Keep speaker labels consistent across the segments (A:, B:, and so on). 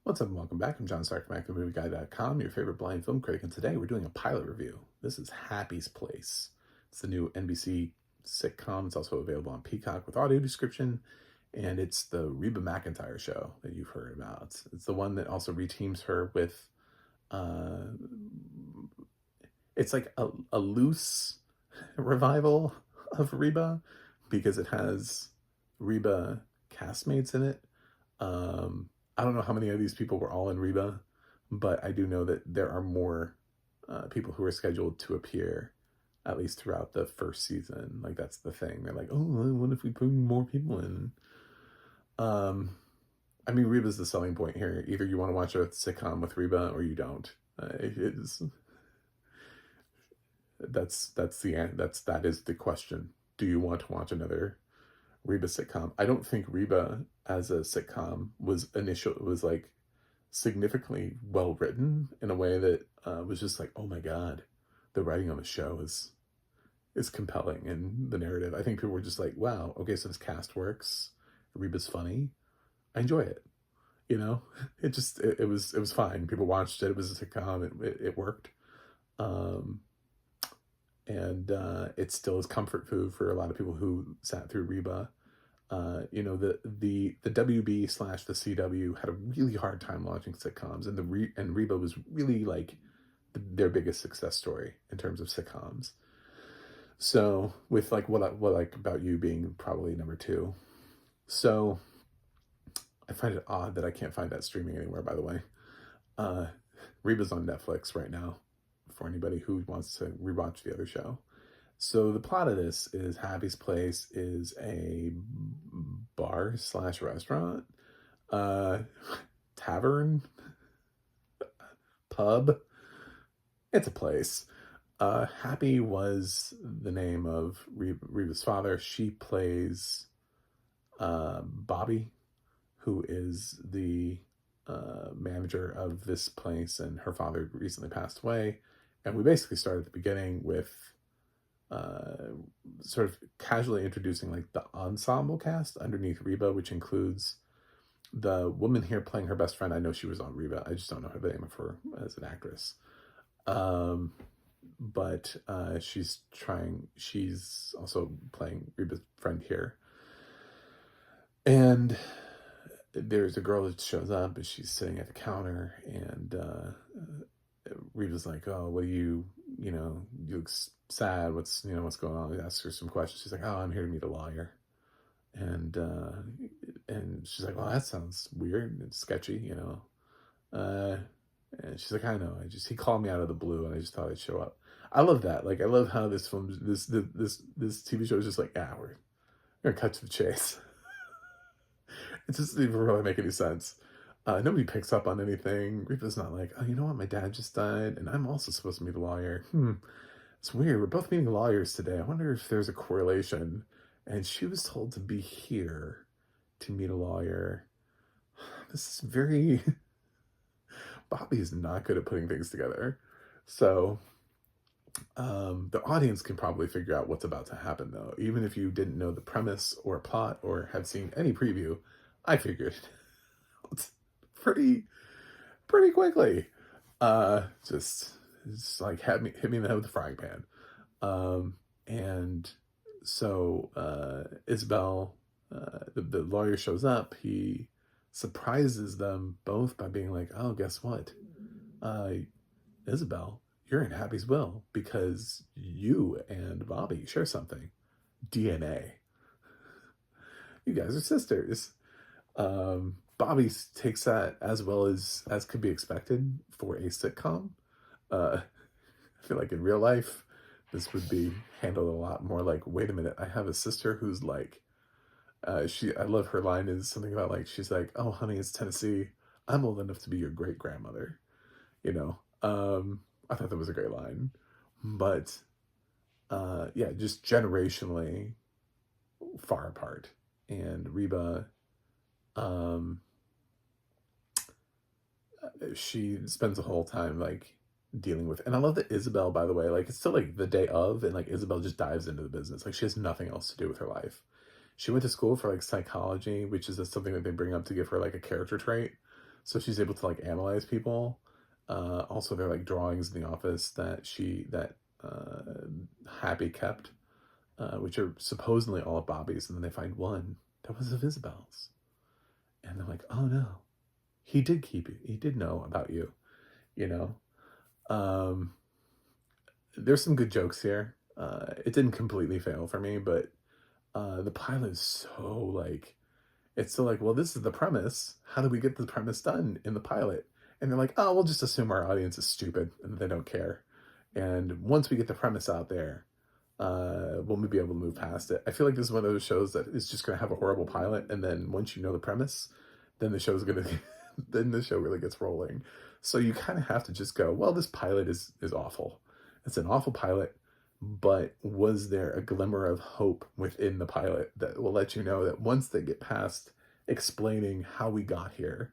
A: What's up and welcome back. I'm John Stark from ActiveMovieGuy.com, your favorite blind film critic, and today we're doing a pilot review. This is Happy's Place. It's the new NBC sitcom. It's also available on Peacock with audio description, and it's the Reba McEntire show that you've heard about. It's the one that also reteams her with, uh, it's like a loose revival of Reba because it has Reba castmates in it. I don't know how many of these people were all in Reba, but I do know that there are more people who are scheduled to appear at least throughout the first season. Like that's the thing. They're like, oh, what if we put more people in? Um, I mean, Reba's the selling point here. Either you want to watch a sitcom with Reba or you don't. It is that is the question. Do you want to watch another Reba sitcom? I don't think Reba as a sitcom was like significantly well written in a way that was just like, oh my god, the writing on the show is compelling, and the narrative. I think people were just like, wow, okay, so this cast works. Reba's funny. I enjoy it. You know, it was fine. People watched it. It was a sitcom. It worked. Um, and it still is comfort food for a lot of people who sat through Reba. The WB slash the CW had a really hard time launching sitcoms, and and Reba was really like their biggest success story in terms of sitcoms. So with like what like about you being probably number two. So I find it odd that I can't find that streaming anywhere. By the way, uh, Reba's on Netflix right now for anybody who wants to rewatch the other show. So the plot of this is Happy's Place is a bar slash restaurant, uh, tavern, pub. It's a place. Happy was the name of Reba's father. She plays Bobby, who is the manager of this place, and her father recently passed away. And we basically start at the beginning with uh, sort of casually introducing like the ensemble cast underneath Reba, which includes the woman here playing her best friend. I know she was on Reba. I just don't know the name of her as an actress. Um, but she's also playing Reba's friend here. And there's a girl that shows up and she's sitting at the counter, and Reba's like, oh, what do you look sad. What's going on? He asks her some questions. She's like, oh, I'm here to meet a lawyer. And she's like, well, that sounds weird and sketchy. Uh, and she's like, I know. He called me out of the blue, and I just thought I'd show up. I love that. Like, I love how this TV show is just like, yeah, we're gonna cut to the chase. It just didn't really make any sense. Nobody picks up on anything. Reba's not like, oh, you know what? My dad just died, and I'm also supposed to meet a lawyer. It's weird. We're both meeting lawyers today. I wonder if there's a correlation. And she was told to be here to meet a lawyer. This is very. Bobby is not good at putting things together. So the audience can probably figure out what's about to happen, though. Even if you didn't know the premise or plot or had seen any preview, I figured it out pretty quickly. Just like hit me in the head with a frying pan. And so Isabel, the lawyer shows up. He surprises them both by being like, "Oh, guess what? Uh, Isabel, you're in Happy's will because you and Bobby share something, DNA. You guys are sisters." Bobby takes that as well as could be expected for a sitcom. I feel like in real life, this would be handled a lot more like, wait a minute, I have a sister who's like, I love her line is something about like, she's like, oh, honey, it's Tennessee. I'm old enough to be your great grandmother. You know, I thought that was a great line, but yeah, just generationally far apart. And Reba, um, she spends the whole time like dealing with, and I love that Isabel, by the way, like it's still like the day of, and like Isabel just dives into the business. Like she has nothing else to do with her life. She went to school for like psychology, which is something that they bring up to give her like a character trait. so she's able to like analyze people. Also, there are like drawings in the office that Happy kept, which are supposedly all of Bobby's, and then they find one that was of Isabel's, and they're like, "Oh no, he did keep it. He did know about you." You know, um, there's some good jokes here. It didn't completely fail for me, but the pilot is so like, it's so like, well, this is the premise. How do we get the premise done in the pilot? And they're like, oh, we'll just assume our audience is stupid and they don't care. And once we get the premise out there, we'll be able to move past it. I feel like this is one of those shows that is just going to have a horrible pilot, and then once you know the premise, then the show's going to, then the show really gets rolling. So you kind of have to just go, well, this pilot is awful. It's an awful pilot, but was there a glimmer of hope within the pilot that will let you know that once they get past explaining how we got here,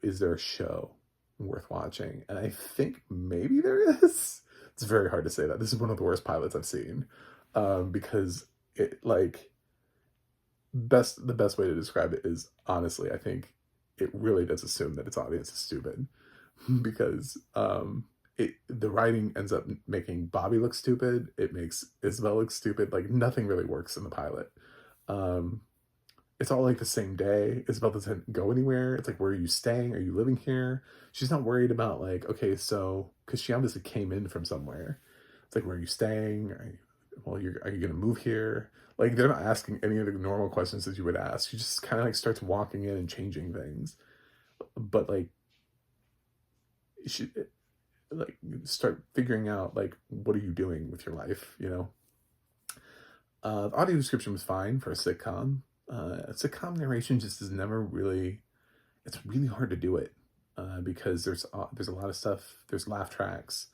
A: is there a show worth watching? And I think maybe there is. It's very hard to say that. This is one of the worst pilots I've seen, because it like the best way to describe it is, honestly, I think it really does assume that its audience is stupid, because the writing ends up making Bobby look stupid. It makes Isabel look stupid. Like nothing really works in the pilot. Um, it's all like the same day. Isabel doesn't go anywhere. It's like, where are you staying? Are you living here? She's not worried about like, okay, so, because she obviously came in from somewhere. It's like, where are you staying? Are you going to move here? Like, they're not asking any of the normal questions that you would ask. You just kind of like starts walking in and changing things. But like, she like start figuring out like, what are you doing with your life? The audio description was fine for a sitcom. Sitcom narration just is never really, it's really hard to do it, because there's a lot of stuff. There's laugh tracks.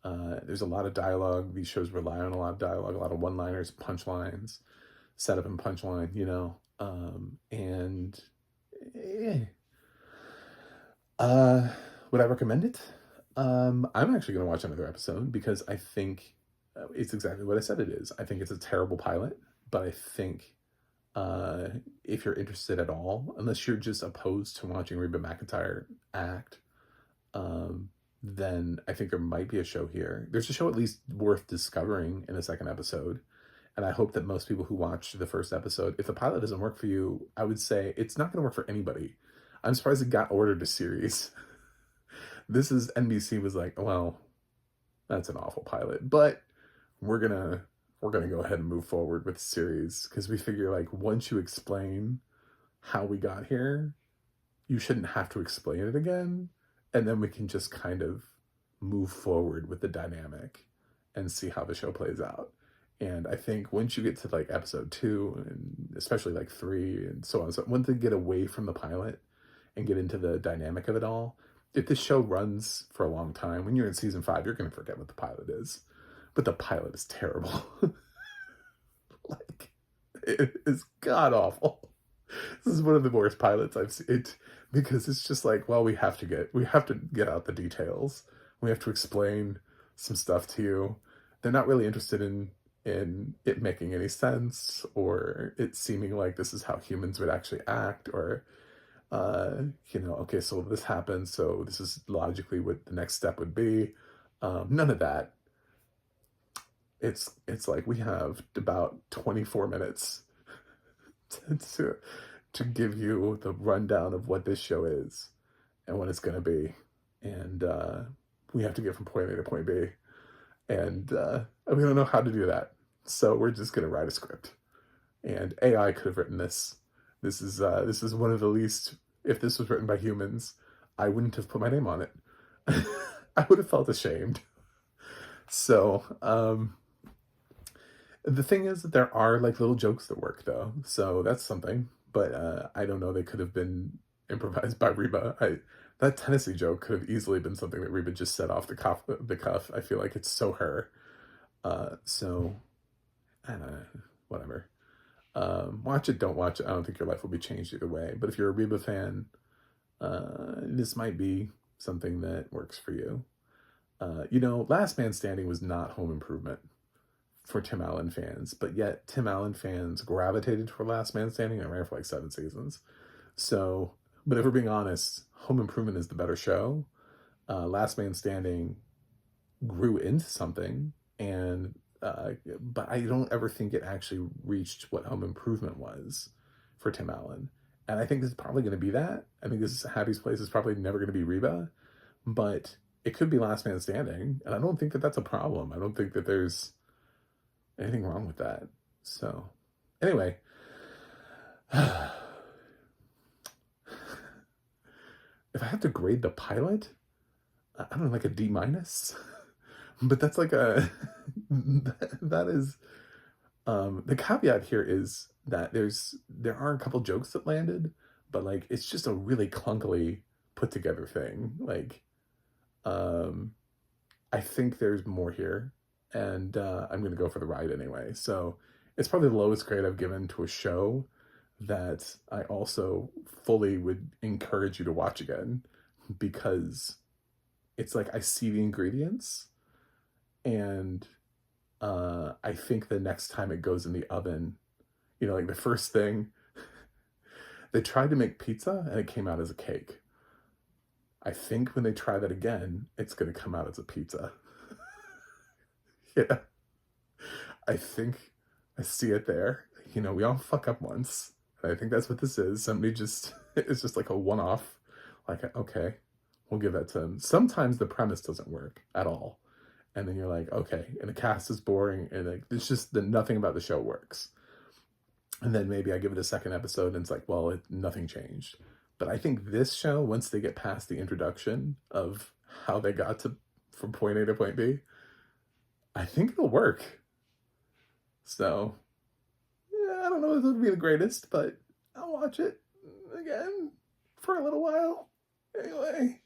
A: There's a lot of dialogue. These shows rely on a lot of dialogue, a lot of one-liners, punchlines, setup and punchline, and would I recommend it? I'm actually going to watch another episode, because I think it's exactly what I said it is. I think it's a terrible pilot, but I think if you're interested at all, unless you're just opposed to watching Reba McEntire act, then I think there might be a show here. There's a show at least worth discovering in a second episode. And I hope that most people who watch the first episode, if the pilot doesn't work for you, I would say it's not going to work for anybody. I'm surprised it got ordered a series. This is, NBC was like, well, that's an awful pilot, but we're gonna go ahead and move forward with the series, because we figure like, once you explain how we got here, you shouldn't have to explain it again, and then we can just kind of move forward with the dynamic and see how the show plays out. And I think once you get to like episode 2, and especially like 3 and so on, so once they get away from the pilot and get into the dynamic of it all, if this show runs for a long time, when you're in season 5, you're going to forget what the pilot is. But the pilot is terrible. Like, it is god awful. This is one of the worst pilots I've seen. Because it's just like, well, we have to get out the details. We have to explain some stuff to you. They're not really interested in it making any sense, or it seeming like this is how humans would actually act, or okay, so this happened, so this is logically what the next step would be. None of that. It's like, we have about 24 minutes to give you the rundown of what this show is and what it's going to be, and we have to get from point A to point B, and we don't know how to do that, so we're just going to write a script, and AI could have written this. This is one of the least. If this was written by humans, I wouldn't have put my name on it. I would have felt ashamed. So, the thing is that there are like little jokes that work though, so that's something. But I don't know, they could have been improvised by Reba. That Tennessee joke could have easily been something that Reba just said off the cuff. I feel like it's so her. So, I don't know, whatever. Watch it, don't watch it. I don't think your life will be changed either way. But if you're a Reba fan, this might be something that works for you. Last Man Standing was not Home Improvement for Tim Allen fans, but yet Tim Allen fans gravitated toward Last Man Standing and ran for like 7 seasons. So But if we're being honest, Home Improvement is the better show. Last Man Standing grew into something, and but I don't ever think it actually reached what Home Improvement was for Tim Allen. And I think this is probably going to be that. I think this is Happy's Place is probably never going to be Reba, but it could be Last Man Standing, and I don't think that that's a problem. I don't think that there's anything wrong with that. So, anyway, if I have to grade the pilot, I don't know, like a D minus. But that's like a that is the caveat here is that there are a couple jokes that landed, but like it's just a really clunkily put together thing. Like I think there's more here, and I'm gonna go for the ride anyway. So it's probably the lowest grade I've given to a show that I also fully would encourage you to watch again, because it's like I see the ingredients, and I think the next time it goes in the oven, you know, like the first thing, they tried to make pizza and it came out as a cake. I think when they try that again, it's going to come out as a pizza. Yeah, I think I see it there. You know, we all fuck up once. And I think that's what this is. Somebody just, it's just like a one-off. Like, okay, we'll give that to them. Sometimes the premise doesn't work at all. And then you're like, okay, and the cast is boring, and like, it's just nothing about the show works. And then maybe I give it a second episode, and it's like, well, nothing changed. But I think this show, once they get past the introduction of how they got to from point A to point B, I think it'll work. So, yeah, I don't know if it'll be the greatest, but I'll watch it again for a little while. Anyway.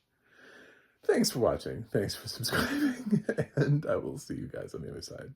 A: Thanks for watching. Thanks for subscribing. And I will see you guys on the other side.